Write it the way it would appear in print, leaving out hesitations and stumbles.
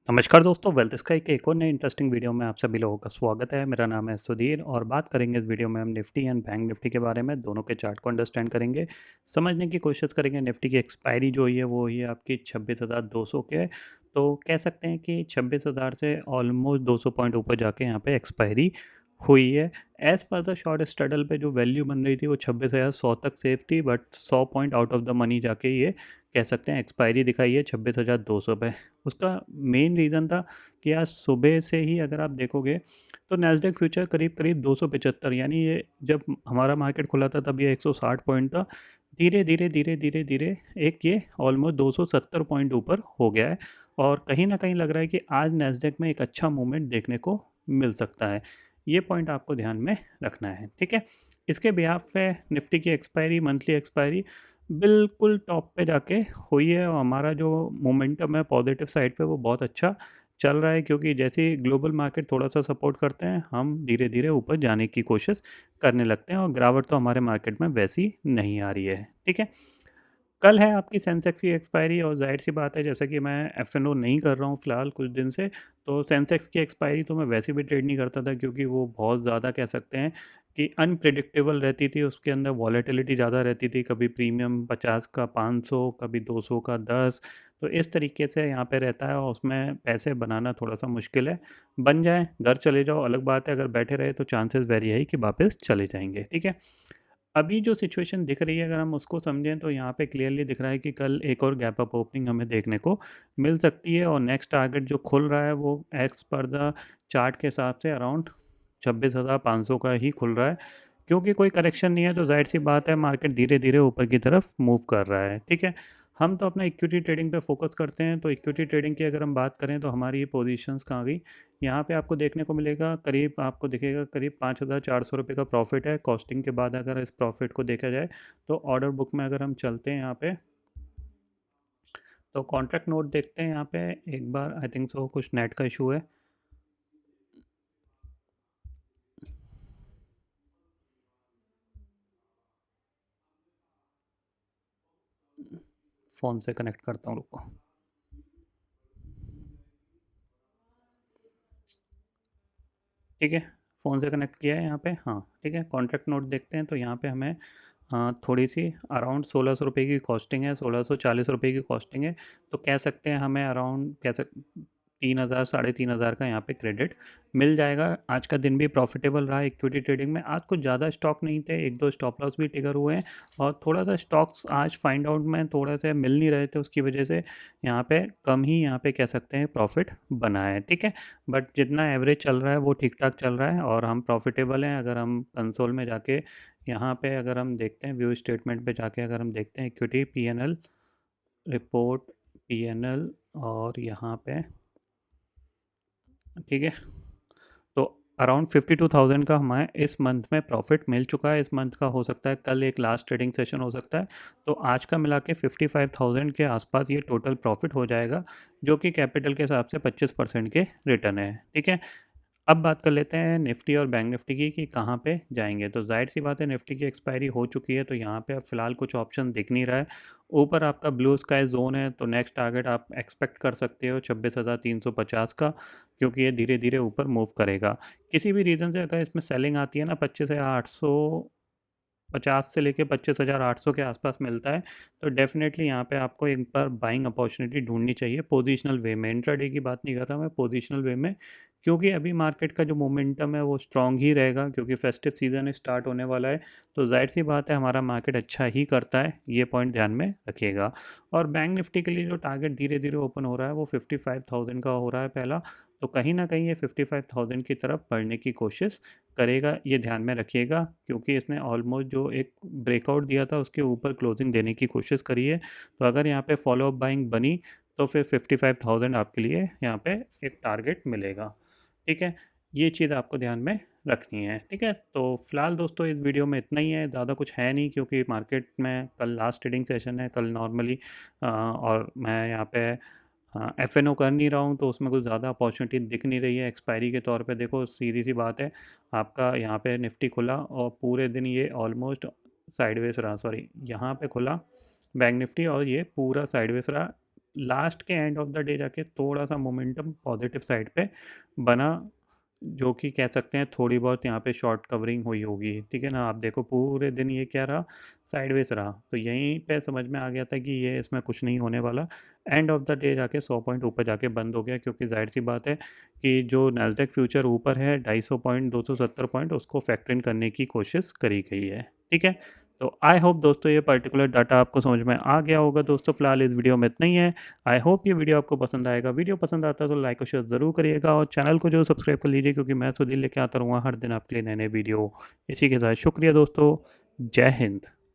नमस्कार दोस्तों, wealth sky के एक और नए इंटरेस्टिंग वीडियो में आप सभी लोगों का स्वागत है। मेरा नाम है सुधीर और बात करेंगे इस वीडियो में हम निफ्टी एंड बैंक निफ्टी के बारे में। दोनों के चार्ट को अंडरस्टैंड करेंगे, समझने की कोशिश करेंगे। निफ्टी की एक्सपायरी जो हुई है वो हुई है आपकी 26,200 के। तो कह सकते हैं कि 26,000 से ऑलमोस्ट 200 पॉइंट ऊपर जाके यहाँ पे एक्सपायरी हुई है। As per the short straddle पे जो वैल्यू बन रही थी वो 26,100 तक सेफ थी, but 100 point out of the money जाके ये कह सकते हैं एक्सपायरी दिखाई है 26,200 पे। उसका मेन रीज़न था कि आज सुबह से ही अगर आप देखोगे तो नैस्डैक फ्यूचर करीब करीब 275, यानी ये जब हमारा मार्केट खुला था तब ये 160 पॉइंट था। धीरे धीरे धीरे धीरे धीरे एक ये ऑलमोस्ट 270 पॉइंट ऊपर हो गया है और कहीं ना कहीं लग रहा है कि आज नैस्डैक में एक अच्छा मूवमेंट देखने को मिल सकता है। ये पॉइंट आपको ध्यान में रखना है, ठीक है। इसके बिहाफ पे निफ्टी की एक्सपायरी, मंथली एक्सपायरी बिल्कुल टॉप पे जाके हुई है और हमारा जो मोमेंटम है पॉजिटिव साइड पे वो बहुत अच्छा चल रहा है, क्योंकि जैसे ही ग्लोबल मार्केट थोड़ा सा सपोर्ट करते हैं हम धीरे धीरे ऊपर जाने की कोशिश करने लगते हैं और गिरावट तो हमारे मार्केट में वैसी नहीं आ रही है, ठीक है। कल है आपकी सेंसेक्स की एक्सपायरी और ज़ाहिर सी बात है, जैसा कि मैं एफ-एन-ओ नहीं कर रहा हूँ फ़िलहाल कुछ दिन से, तो सेंसेक्स की एक्सपायरी तो मैं वैसे भी ट्रेड नहीं करता था, क्योंकि वो बहुत ज़्यादा कह सकते हैं कि अनप्रेडिक्टेबल रहती थी। उसके अंदर वॉलेटिलिटी ज़्यादा रहती थी, कभी प्रीमियम 50 का 500, कभी 200 का 10। तो इस तरीके से यहाँ पे रहता है और उसमें पैसे बनाना थोड़ा सा मुश्किल है। बन जाए, घर चले जाओ अलग बात है, अगर बैठे रहे तो चांसेस वेरी है कि वापस चले जाएंगे, ठीक है। अभी जो सिचुएशन दिख रही है अगर हम उसको समझें तो यहाँ पे क्लियरली दिख रहा है कि कल एक और गैप अप ओपनिंग हमें देखने को मिल सकती है और नेक्स्ट टारगेट जो खुल रहा है वो एक्स पर द चार्ट के हिसाब से अराउंड 26,500 का ही खुल रहा है। क्योंकि कोई करेक्शन नहीं है तो जाहिर सी बात है मार्केट धीरे धीरे ऊपर की तरफ मूव कर रहा है, ठीक है। हम तो अपना इक्विटी ट्रेडिंग पे फोकस करते हैं, तो इक्विटी ट्रेडिंग की अगर हम बात करें तो हमारी ये पोजीशंस कहाँ गई। यहाँ पे आपको देखने को मिलेगा, करीब आपको दिखेगा करीब 5,400 रुपये का प्रॉफिट है कॉस्टिंग के बाद। अगर इस प्रॉफिट को देखा जाए तो ऑर्डर बुक में अगर हम चलते हैं यहाँ पे तो कॉन्ट्रैक्ट नोट देखते हैं यहाँ पे एक बार। आई थिंक सो कुछ नेट का इशू है, फ़ोन से कनेक्ट करता हूँ, रुको। ठीक है, फ़ोन से कनेक्ट किया है यहाँ पे, हाँ ठीक है। कॉन्ट्रैक्ट नोट देखते हैं तो यहाँ पे हमें थोड़ी सी अराउंड 1,600 रुपये की कॉस्टिंग है, 1,640 रुपये की कॉस्टिंग है। तो कह सकते हैं हमें अराउंड 3,000 3,500 का यहाँ पे क्रेडिट मिल जाएगा। आज का दिन भी प्रॉफिटेबल रहा इक्विटी ट्रेडिंग में। आज कुछ ज़्यादा स्टॉक नहीं थे, एक दो स्टॉप लॉस भी टिगर हुए हैं और थोड़ा सा स्टॉक्स आज फाइंड आउट में थोड़ा सा मिल नहीं रहे थे, उसकी वजह से यहाँ पे कम ही यहाँ पे कह सकते हैं प्रॉफिट बना है, ठीक है। बट जितना एवरेज चल रहा है वो ठीक ठाक चल रहा है और हम प्रॉफिटेबल हैं। अगर हम कंसोल में जाके यहाँ पे अगर हम देखते हैं व्यू स्टेटमेंट पे जाके अगर हम देखते हैं इक्विटी पीएनएल रिपोर्ट, पीएनएल और यहाँ पे, ठीक है। तो अराउंड 52,000 का हमें इस मंथ में प्रॉफिट मिल चुका है। इस मंथ का हो सकता है कल एक लास्ट ट्रेडिंग सेशन हो सकता है, तो आज का मिला के 55,000 के आसपास ये टोटल प्रॉफिट हो जाएगा, जो कि कैपिटल के हिसाब से 25% के रिटर्न है, ठीक है। अब बात कर लेते हैं निफ्टी और बैंक निफ्टी की कि कहाँ पे जाएंगे। तो जाहिर सी बात है निफ्टी की एक्सपायरी हो चुकी है तो यहाँ पे अब फिलहाल कुछ ऑप्शन दिख नहीं रहा है। ऊपर आपका ब्लू स्काई जोन है तो नेक्स्ट टारगेट आप एक्सपेक्ट कर सकते हो 26,350 का, क्योंकि ये धीरे धीरे ऊपर मूव करेगा। किसी भी रीज़न से अगर इसमें सेलिंग आती है ना 25,850 से लेके 25,800 के आसपास मिलता है, तो डेफिनेटली यहाँ पे आपको एक बार बाइंग अपॉर्चुनिटी ढूंढनी चाहिए पोजीशनल वे में। इंट्राडे की बात नहीं कर रहा मैं, पोजीशनल वे में। क्योंकि अभी मार्केट का जो मोमेंटम है वो स्ट्रांग ही रहेगा, क्योंकि फेस्टिव सीजन स्टार्ट होने वाला है। तो जाहिर सी बात है हमारा मार्केट अच्छा ही करता है, ये पॉइंट ध्यान में रखिएगा। और बैंक निफ्टी के लिए जो टारगेट धीरे धीरे ओपन हो रहा है वो 55,000 का हो रहा है पहला। तो कहीं ना कहीं ये 55,000 की तरफ बढ़ने की कोशिश करेगा, ये ध्यान में रखिएगा। क्योंकि इसने ऑलमोस्ट जो एक ब्रेकआउट दिया था उसके ऊपर क्लोजिंग देने की कोशिश करी है। तो अगर यहाँ पे फॉलो अप बाइंग बनी तो फिर 55,000 आपके लिए यहाँ पे एक टारगेट मिलेगा, ठीक है। ये चीज़ आपको ध्यान में रखनी है, ठीक है। तो फिलहाल दोस्तों इस वीडियो में इतना ही है, ज़्यादा कुछ है नहीं, क्योंकि मार्केट में कल लास्ट ट्रेडिंग सेशन है कल नॉर्मली। और मैं यहाँ पे एफ-एन-ओ कर नहीं रहा हूँ तो उसमें कुछ ज़्यादा अपॉर्चुनिटी दिख नहीं रही है एक्सपायरी के तौर पे। देखो सीधी सी बात है, आपका यहाँ पे निफ्टी खुला और पूरे दिन ये ऑलमोस्ट साइडवेज रहा, सॉरी यहाँ पे खुला बैंक निफ्टी और ये पूरा साइडवेज रहा लास्ट के एंड ऑफ द डे जाके थोड़ा सा मोमेंटम पॉजिटिव साइड पे बना, जो कि कह सकते हैं थोड़ी बहुत यहाँ पे शॉर्ट कवरिंग हुई होगी। ठीक है ना, आप देखो पूरे दिन ये क्या रहा, साइडवेज रहा, तो यहीं पे समझ में आ गया था कि ये इसमें कुछ नहीं होने वाला। एंड ऑफ द डे जाके 100 पॉइंट ऊपर जाके बंद हो गया, क्योंकि जाहिर सी बात है कि जो नैस्डैक फ्यूचर ऊपर है 250 पॉइंट 270 पॉइंट, उसको फैक्टर इन करने की कोशिश करी गई है। ठीक है, तो आई होप दोस्तों ये पर्टिकुलर डाटा आपको समझ में आ गया होगा। दोस्तों फिलहाल इस वीडियो में इतना ही है। आई होप ये वीडियो आपको पसंद आएगा। वीडियो पसंद आता है तो लाइक और शेयर ज़रूर करिएगा, और चैनल को जो सब्सक्राइब कर लीजिए, क्योंकि मैं सुधीर लेके आता रहूँगा हर दिन आपके लिए नए नए वीडियो। इसी के साथ शुक्रिया दोस्तों, जय हिंद।